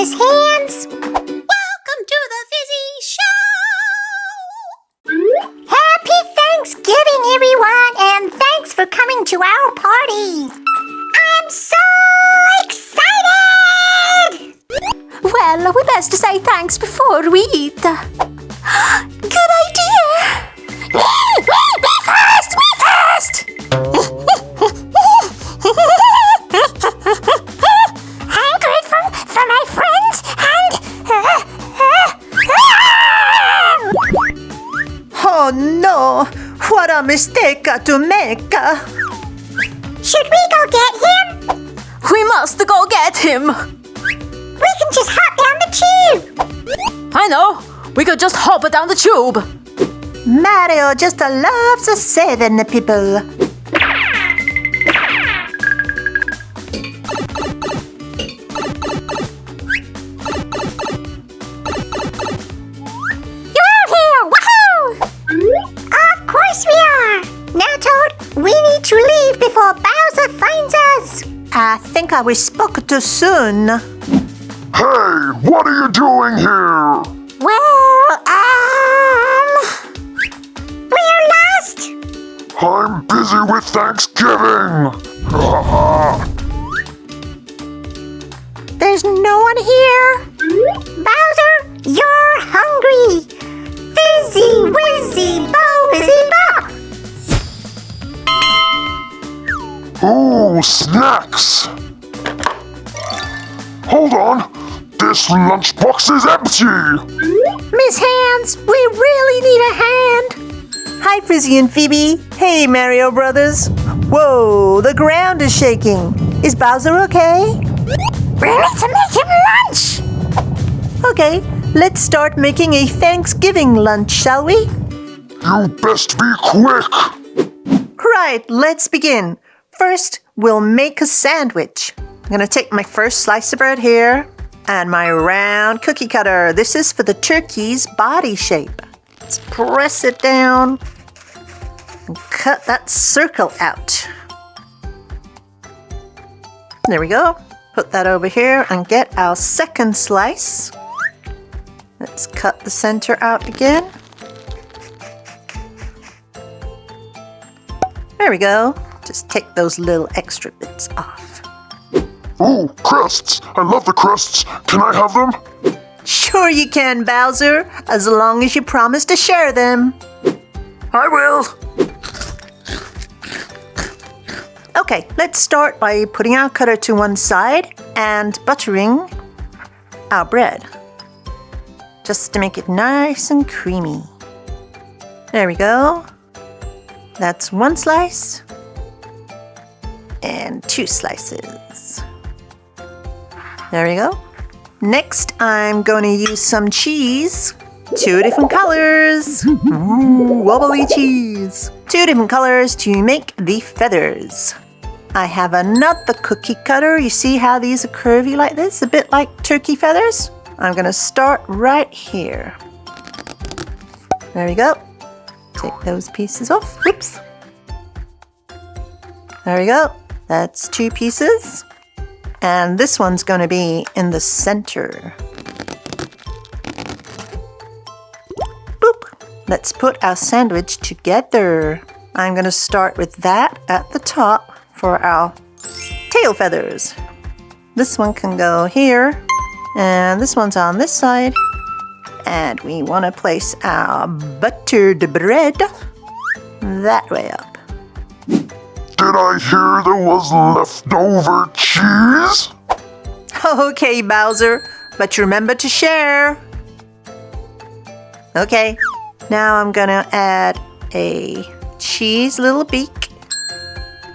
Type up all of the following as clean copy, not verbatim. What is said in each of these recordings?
Miss Hands. Welcome to the Fizzy Show! Happy Thanksgiving, everyone, and thanks for coming to our party. I'm so excited! Well, we best say thanks before we eat. Good idea! Be fast! Be fast! I'm grateful for my friends and... Oh no! What a mistake to make! Should we go get him? We must go get him! We can just hop down the tube. I know! We could just hop down the tube! Mario just loves saving people. You're out here! Woohoo! Of course we are! Now, Toad, we need to leave before Bowser finds us. I think we spoke too soon. Hey, what are you doing here? Well, we're lost. I'm busy with Thanksgiving. There's no one here. Bowser, you're hungry. Fizzy, whizzy, bo, bizzy, bop. Ooh, snacks. Hold on. This lunchbox is empty. Miss Hands, we really need a hand. Hi, Fizzy and Phoebe. Hey, Mario Brothers. Whoa, the ground is shaking. Is Bowser okay? We need to make him lunch. Okay, let's start making a Thanksgiving lunch, shall we? You best be quick. Right, let's begin. First, we'll make a sandwich. I'm gonna take my first slice of bread here and my round cookie cutter. This is for the turkey's body shape. Let's press it down and cut that circle out. There we go. Put that over here and get our second slice. Let's cut the center out again. There we go. Just take those little extra bits off. Ooh, crusts. I love the crusts. Can I have them? Sure you can, Bowser, as long as you promise to share them. I will. Okay, let's start by putting our cutter to one side and buttering our bread. Just to make it nice and creamy. There we go. That's one slice. And two slices. There we go. Next, I'm going to use some cheese. Two different colors. Ooh, wobbly cheese. Two different colors to make the feathers. I have another cookie cutter. You see how these are curvy like this? A bit like turkey feathers. I'm going to start right here. There we go. Take those pieces off. Whoops. There we go. That's two pieces. And this one's going to be in the center. Boop. Let's put our sandwich together. I'm going to start with that at the top for our tail feathers. This one can go here. And this one's on this side. And we want to place our buttered bread that way up. Did I hear there was leftover cheese? Okay, Bowser, but remember to share. Okay, now I'm gonna add a cheese little beak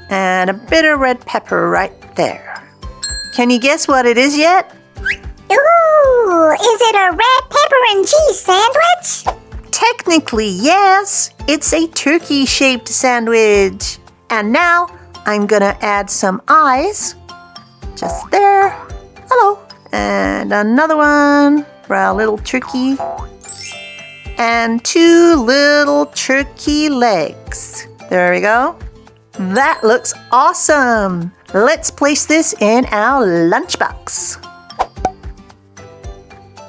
and a bit of red pepper right there. Can you guess what it is yet? Ooh, is it a red pepper and cheese sandwich? Technically, yes. It's a turkey-shaped sandwich. And now I'm gonna add some eyes. Just there. Hello. And another one for our little turkey. And two little turkey legs. There we go. That looks awesome. Let's place this in our lunchbox.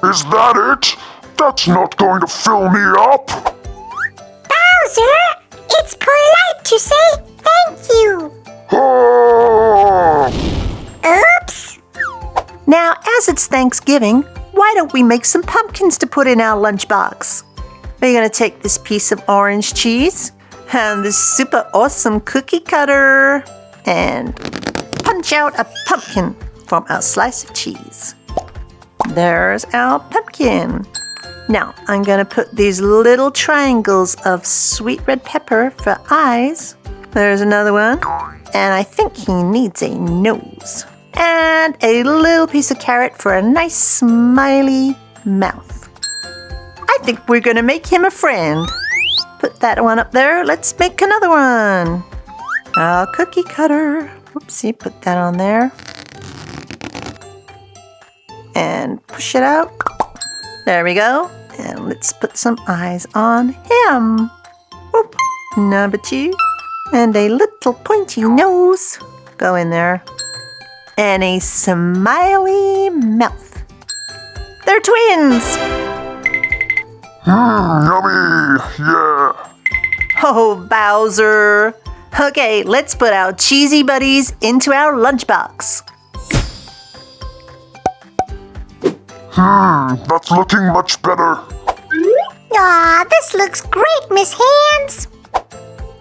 Is that it? That's not going to fill me up. Bowser, it's polite to say thank you. Ah! Oops. Now, as it's Thanksgiving, why don't we make some pumpkins to put in our lunchbox? We're going to take this piece of orange cheese and this super awesome cookie cutter and punch out a pumpkin from our slice of cheese. There's our pumpkin. Now, I'm going to put these little triangles of sweet red pepper for eyes. There's another one. And I think he needs a nose. And a little piece of carrot for a nice smiley mouth. I think we're going to make him a friend. Put that one up there. Let's make another one. Our cookie cutter. Whoopsie, put that on there. And push it out. There we go. And let's put some eyes on him. Whoop. Number 2. And a little pointy nose. Go in there. And a smiley mouth. They're twins! Yummy! Yeah! Oh, Bowser. Okay, let's put our cheesy buddies into our lunchbox. That's looking much better. Aw, this looks great, Miss Hands.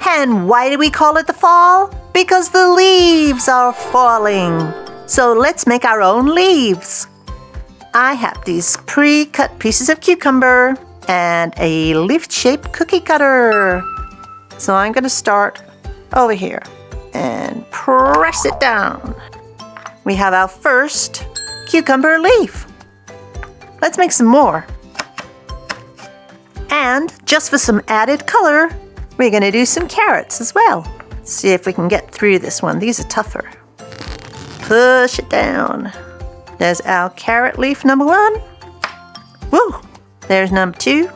And why do we call it the fall? Because the leaves are falling. So let's make our own leaves. I have these pre-cut pieces of cucumber and a leaf-shaped cookie cutter. So I'm going to start over here and press it down. We have our first cucumber leaf. Let's make some more. And just for some added color, we're going to do some carrots as well. Let's see if we can get through this one. These are tougher. Push it down. There's our carrot leaf number 1. Woo! There's number 2.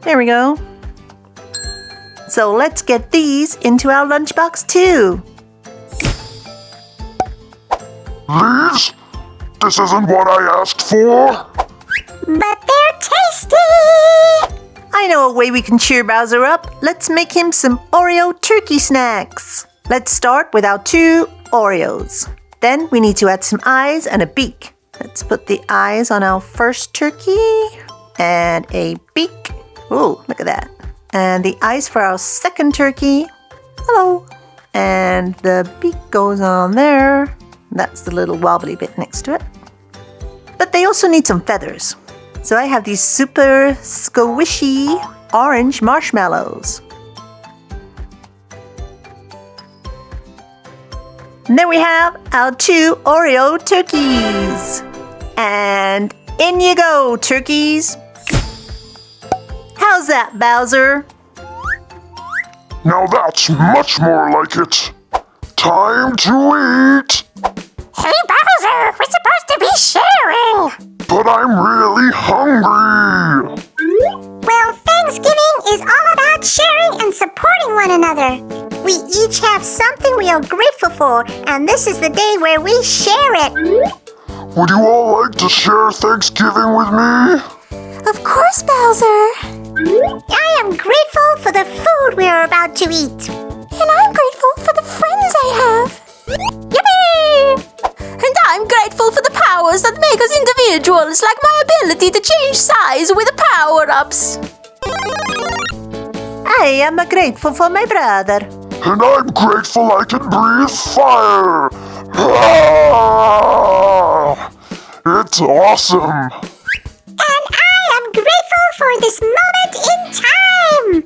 There we go. So let's get these into our lunchbox too. Leaves? This isn't what I asked for. But they're tasty. I know a way we can cheer Bowser up. Let's make him some Oreo turkey snacks. Let's start with our 2 Oreos. Then we need to add some eyes and a beak. Let's put the eyes on our first turkey and a beak. Ooh, look at that. And the eyes for our second turkey. Hello. And the beak goes on there. That's the little wobbly bit next to it. But they also need some feathers. So I have these super squishy orange marshmallows. And then we have our 2 Oreo turkeys. And in you go, turkeys. How's that, Bowser? Now that's much more like it. Time to eat. Hey, Bowser, we're supposed to be sharing. But I'm really hungry. Well, Thanksgiving is all about sharing and supporting one another. We each have something we are grateful for, and this is the day where we share it. Would you all like to share Thanksgiving with me? Of course, Bowser. I am grateful for the food we are about to eat. And I'm grateful for the friends I have. Yippee! And I'm grateful for the powers that make us individuals, like my ability to change size with the power-ups. I am grateful for my brother. And I'm grateful I can breathe fire. It's awesome. And I am grateful for this moment in time.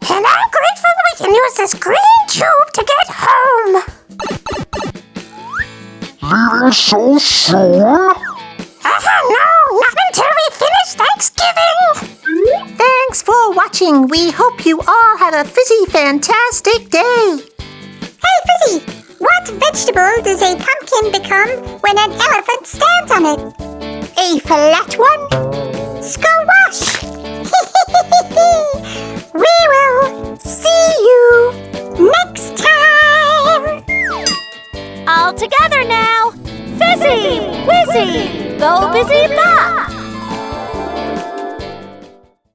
And I'm grateful we can use this green tube to get home. Leaving so soon? No, not until we finish Thanksgiving. Thanks for watching. We hope you all have a fizzy fantastic day. Hey, Fizzy, what vegetable does a pumpkin become when an elephant stands on it? A flat one? Squash! We will see you next time! All together now. Fizzy! Wizzy! Go busy bop!